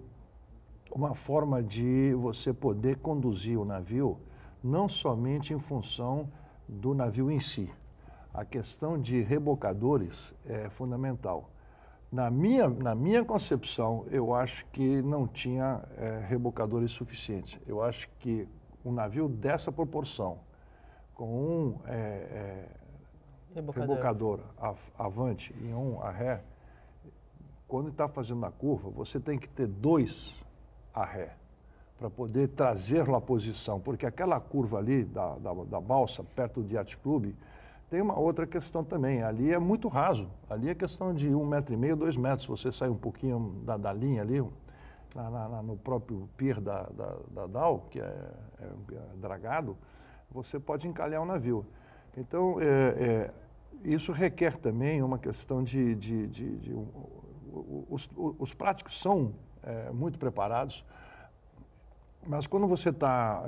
S2: uma forma de você poder conduzir o navio, não somente em função do navio em si. A questão de rebocadores é fundamental. Na minha concepção, eu acho que não tinha rebocadores suficientes. Eu acho que um navio dessa proporção, com um rebocador avante e um a ré, quando está fazendo a curva, você tem que ter 2 a ré para poder trazê-lo à posição, porque aquela curva ali da balsa, perto do Yacht Club, tem uma outra questão também, ali é muito raso, ali é questão de 1,5 metro, 2 metros, você sai um pouquinho da linha ali, no próprio pier da DAO, que é dragado, você pode encalhar o navio. Então, isso requer também uma questão os práticos são muito preparados, mas quando você está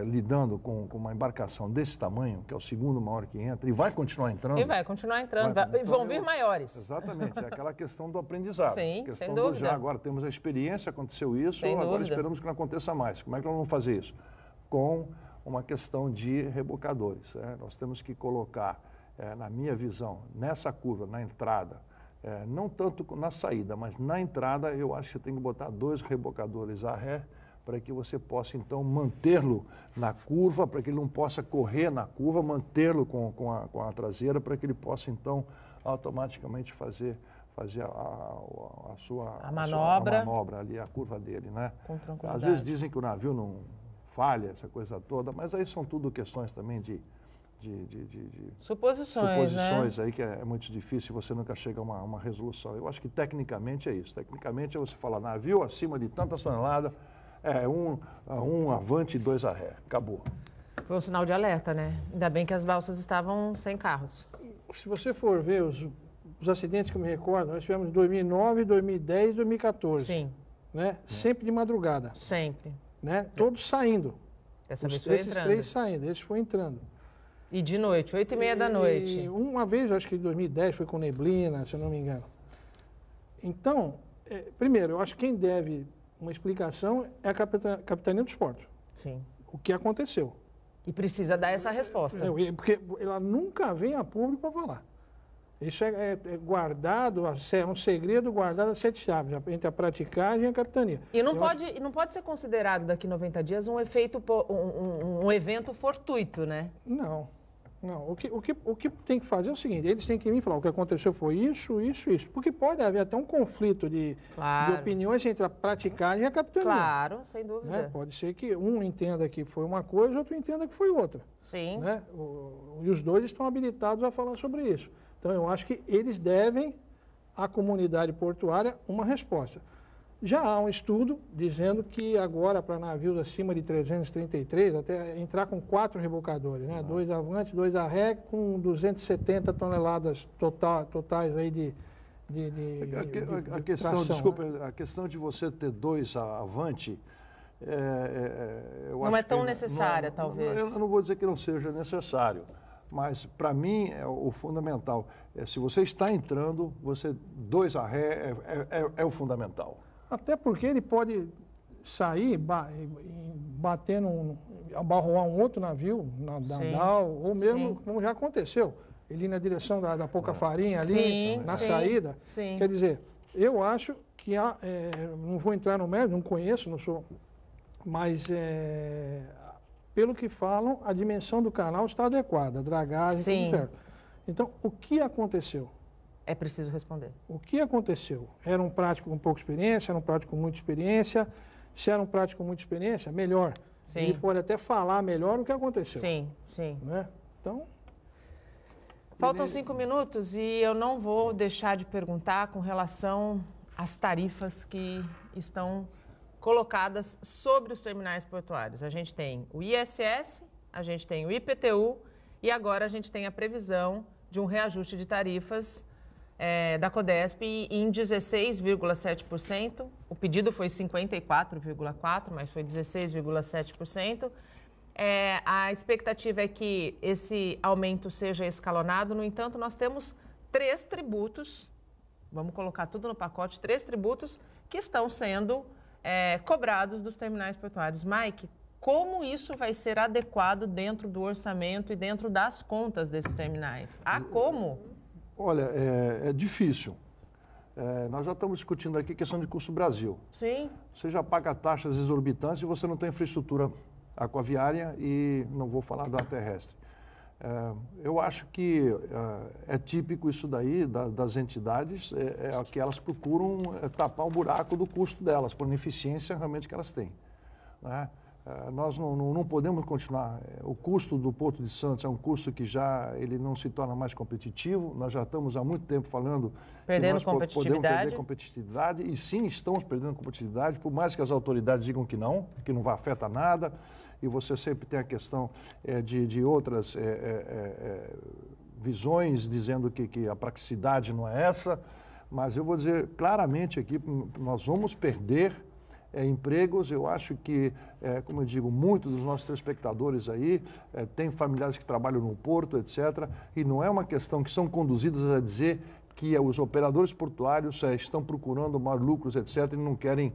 S2: lidando com uma embarcação desse tamanho, que é o segundo maior que entra, e vai continuar entrando...
S1: E vai continuar entrando, vão vir maiores.
S2: Exatamente, é aquela questão do aprendizado.
S1: Sim,
S2: sem
S1: dúvida.
S2: Já agora temos a experiência, aconteceu isso,
S1: Sem
S2: agora
S1: dúvida.
S2: esperamos que não aconteça mais. Como é que nós vamos fazer isso? Com uma questão de rebocadores. Nós temos que colocar, na minha visão, nessa curva, na entrada, não tanto na saída, mas na entrada, eu acho que você tem que botar 2 rebocadores a ré para que você possa, então, mantê-lo na curva, para que ele não possa correr na curva, mantê-lo com a traseira, para que ele possa, então, automaticamente fazer a manobra ali, a curva dele, né? Às vezes dizem que o navio não falha, essa coisa toda, mas aí são tudo questões também de
S1: suposições, né?
S2: Aí que é muito difícil, você nunca chega a uma resolução. Eu acho que tecnicamente é isso. Tecnicamente é você falar navio acima de tantas toneladas, um avante e 2 a ré. Acabou.
S1: Foi um sinal de alerta, né? Ainda bem que as balsas estavam sem carros.
S3: Se você for ver os acidentes que eu me recordo, nós tivemos em 2009, 2010 e 2014.
S1: Sim.
S3: Né? Sempre de madrugada.
S1: Sempre.
S3: Né? Todos saindo.
S1: Dessa vez foi
S3: esses 3 saindo, eles foram entrando.
S1: E de noite, 8h30 da noite.
S3: Uma vez, acho que em 2010, foi com neblina, se eu não me engano. Então, primeiro, eu acho que quem deve uma explicação é a Capitania dos Portos.
S1: Sim.
S3: O que aconteceu.
S1: E precisa dar essa resposta.
S3: Porque ela nunca vem a público para falar. Isso é guardado, é um segredo guardado a 7 chaves, entre a praticagem e a capitania.
S1: E não pode ser considerado daqui a 90 dias um evento fortuito, né?
S3: Não. O que tem que fazer é o seguinte, eles têm que vir falar, o que aconteceu foi isso. Porque pode haver até um conflito de opiniões entre a praticagem e a capitania.
S1: Claro, sem dúvida.
S3: Né? Pode ser que um entenda que foi uma coisa e outro entenda que foi outra.
S1: Sim.
S3: Né? E os dois estão habilitados a falar sobre isso. Então, eu acho que eles devem à comunidade portuária uma resposta. Já há um estudo dizendo que agora, para navios acima de 333, até entrar com 4 rebocadores, né? 2 avante, 2 a ré, com 270 toneladas totais aí de
S2: questão,
S3: tração,
S2: desculpa,
S3: né?
S2: a questão de você ter 2 avante, eu
S1: não
S2: acho
S1: é tão
S2: que
S1: necessária, talvez.
S2: Eu não vou dizer que não seja necessário. Mas, para mim, o fundamental se você está entrando, 2 a ré é o fundamental.
S3: Até porque ele pode sair, bater abarroar um outro navio, na Dandal, ou mesmo, como já aconteceu, ele ir na direção da pouca farinha ali, na saída.
S1: Sim.
S3: Quer dizer, eu acho que não vou entrar no mérito, não conheço, não sou, mas pelo que falam, a dimensão do canal está adequada, a dragagem, tudo certo. Então, o que aconteceu?
S1: É preciso responder.
S3: O que aconteceu? Era um prático com pouca experiência, era um prático com muita experiência? Se era um prático com muita experiência, melhor.
S1: Sim.
S3: Ele pode até falar melhor o que aconteceu.
S1: Sim.
S3: Né? Então...
S1: Faltam 5 minutos e eu não vou deixar de perguntar com relação às tarifas que estão colocadas sobre os terminais portuários. A gente tem o ISS, a gente tem o IPTU e agora a gente tem a previsão de um reajuste de tarifas da Codesp em 16,7%. O pedido foi 54,4%, mas foi 16,7%. A expectativa é que esse aumento seja escalonado. No entanto, nós temos 3 tributos, vamos colocar tudo no pacote, 3 tributos que estão sendo cobrados dos terminais portuários. Mike, como isso vai ser adequado dentro do orçamento e dentro das contas desses terminais? Como?
S2: Olha, é difícil. Nós já estamos discutindo aqui a questão de custo Brasil.
S1: Sim.
S2: Você já paga taxas exorbitantes e você não tem infraestrutura aquaviária e não vou falar da terrestre. Eu acho que é típico isso daí das entidades, que elas procuram tapar o buraco do custo delas, por ineficiência realmente que elas têm. Né? Nós não podemos continuar. O custo do Porto de Santos é um custo que ele não se torna mais competitivo. Nós já estamos há muito tempo falando
S1: perdendo
S2: que nós podemos perder
S1: competitividade,
S2: e sim, estamos perdendo competitividade, por mais que as autoridades digam que não vai afetar nada. E você sempre tem a questão de outras visões dizendo que a praticidade não é essa, mas eu vou dizer claramente aqui, nós vamos perder empregos. Eu acho que, como eu digo, muitos dos nossos telespectadores aí têm familiares que trabalham no porto, etc., e não é uma questão que são conduzidas a dizer que os operadores portuários estão procurando maiores lucros, etc., e não querem,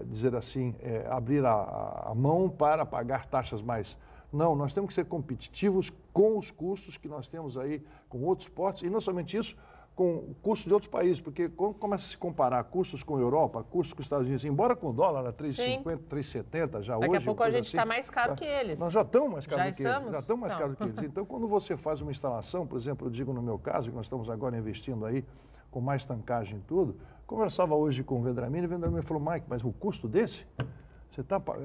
S2: dizer assim, abrir a mão para pagar taxas mais. Não, nós temos que ser competitivos com os custos que nós temos aí com outros portos, e não somente isso, com o custo de outros países, porque quando começa a se comparar custos com a Europa, custos com os Estados Unidos, embora com o dólar a 3,50, 3,70 já hoje...
S1: Daqui a pouco a gente está
S2: assim,
S1: mais caro que eles.
S2: Nós já estamos mais caros que eles.
S1: Estamos?
S2: Já estamos mais caros que eles. Então, quando você faz uma instalação, por exemplo, eu digo no meu caso, que nós estamos agora investindo aí com mais tancagem e tudo, conversava hoje com o Vendramini, falou, Mike, mas o custo desse?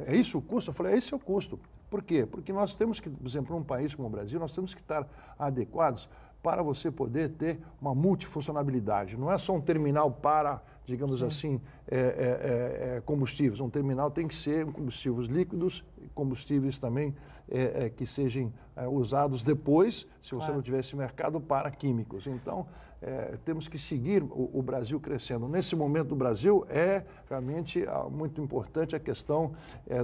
S2: É isso o custo? Eu falei, esse é o custo. Por quê? Porque nós temos que, por exemplo, num país como o Brasil, nós temos que estar adequados para você poder ter uma multifuncionalidade. Não é só um terminal para, digamos assim, combustíveis. Um terminal tem que ser combustíveis líquidos, combustíveis também que sejam usados depois, se você não tivesse mercado, para químicos. Então, temos que seguir o Brasil crescendo. Nesse momento do Brasil, é realmente muito importante a questão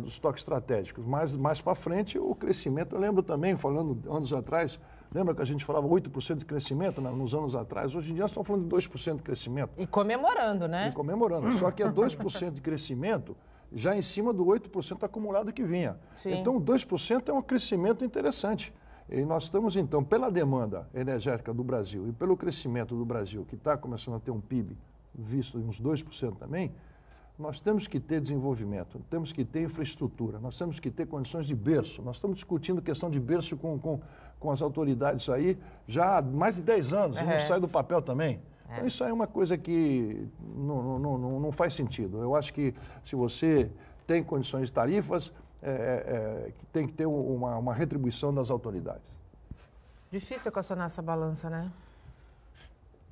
S2: dos toques estratégicos. Mas mais para frente, o crescimento, eu lembro também, falando anos atrás, lembra que a gente falava 8% de crescimento nos anos atrás? Hoje em dia nós estamos falando de 2% de crescimento.
S1: E comemorando, né?
S2: E comemorando. Só que é 2% de crescimento já em cima do 8% acumulado que vinha.
S1: Sim.
S2: Então, 2% é um crescimento interessante. E nós estamos, então, pela demanda energética do Brasil e pelo crescimento do Brasil, que está começando a ter um PIB visto em uns 2% também, nós temos que ter desenvolvimento, temos que ter infraestrutura, nós temos que ter condições de berço. Nós estamos discutindo questão de berço com as autoridades aí já há mais de 10 anos, não sai do papel também. Então, isso aí é uma coisa que não faz sentido. Eu acho que se você tem condições de tarifas, tem que ter uma retribuição das autoridades.
S1: Difícil equacionar essa balança, né?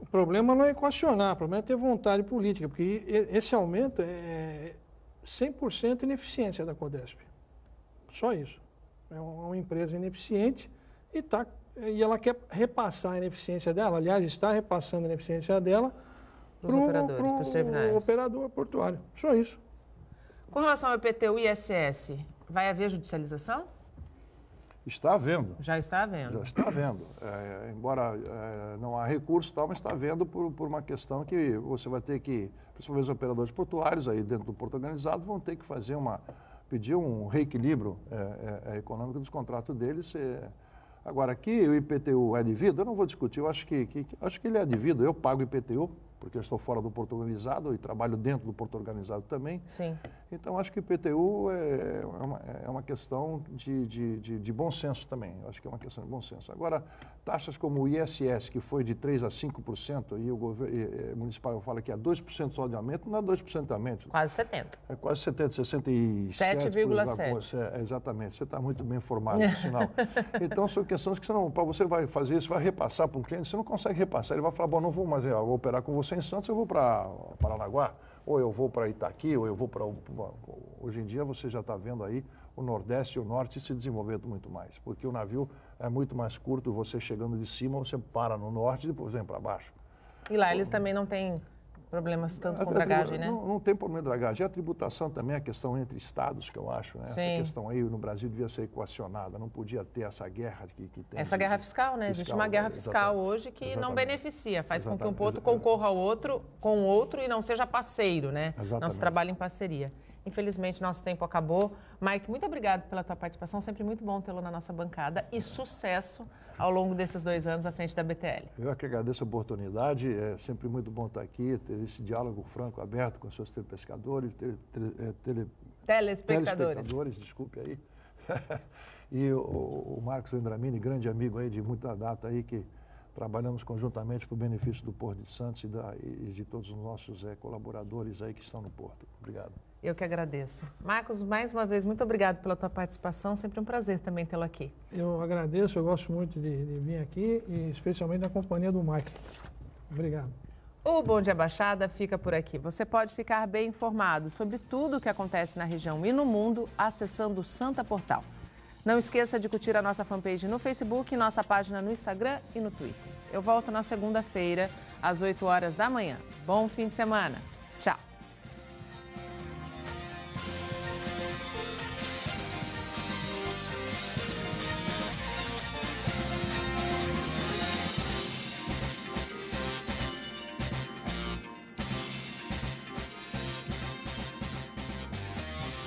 S3: O problema não é equacionar, o problema é ter vontade política, porque esse aumento é 100% ineficiência da Codesp. Só isso. É uma empresa ineficiente e ela quer repassar a ineficiência dela, aliás, está repassando a ineficiência dela para o operador portuário. Só isso.
S1: Com relação ao IPTU e ISS, vai haver judicialização?
S2: Está havendo.
S1: Já está havendo.
S2: Já está havendo. Embora não há recurso, mas está havendo por uma questão que você vai ter que, principalmente os operadores portuários aí dentro do porto organizado, vão ter que pedir um reequilíbrio econômico dos contratos deles. Agora, aqui o IPTU é devido, eu não vou discutir, eu acho que ele é devido, eu pago IPTU, porque eu estou fora do porto organizado e trabalho dentro do porto organizado também.
S1: Sim.
S2: Então, acho que o IPTU é uma questão de bom senso também. Eu acho que é uma questão de bom senso. Agora, taxas como o ISS, que foi de 3% a 5%, e o governo municipal fala que é 2% só de aumento, não é 2% de aumento.
S1: Quase 70%.
S2: É quase 70%, 67%.
S1: 7,7%.
S2: Exatamente, você está muito bem informado, por sinal. Então, são questões que para você vai fazer isso, vai repassar para um cliente, você não consegue repassar. Ele vai falar, bom, não vou mais, eu vou operar com você em Santos, eu vou para Paranaguá, ou eu vou para Itaqui, ou eu vou para... Hoje em dia você já está vendo aí o Nordeste e o Norte se desenvolvendo muito mais, porque o navio é muito mais curto, você chegando de cima, você para no Norte e depois vem para baixo.
S1: E lá eles também não têm problemas tanto com dragagem, né?
S2: Não tem problema de dragagem. E a tributação também é a questão entre estados, que eu acho, né? Essa questão aí no Brasil devia ser equacionada, não podia ter essa guerra que tem.
S1: Essa guerra fiscal, né? Existe uma guerra fiscal hoje que não beneficia, faz com que um ponto concorra com o outro e não seja parceiro, né? Não se trabalha em parceria. Infelizmente, nosso tempo acabou. Mike, muito obrigado pela tua participação. Sempre muito bom tê-lo na nossa bancada e sucesso ao longo desses 2 anos à frente da BTL.
S2: Eu é que agradeço a oportunidade. É sempre muito bom estar aqui, ter esse diálogo franco, aberto com os seus telespectadores, desculpe aí. E o Marcos Vendramini, grande amigo aí de muita data aí, que trabalhamos conjuntamente para o benefício do Porto de Santos e de todos os nossos colaboradores aí que estão no Porto. Obrigado.
S1: Eu que agradeço. Marcos, mais uma vez, muito obrigado pela tua participação. Sempre um prazer também tê-lo aqui.
S3: Eu agradeço, eu gosto muito de vir aqui e especialmente da companhia do Mike. Obrigado.
S1: O Bom Dia Baixada fica por aqui. Você pode ficar bem informado sobre tudo o que acontece na região e no mundo acessando o Santa Portal. Não esqueça de curtir a nossa fanpage no Facebook, nossa página no Instagram e no Twitter. Eu volto na segunda-feira, às 8 horas da manhã. Bom fim de semana!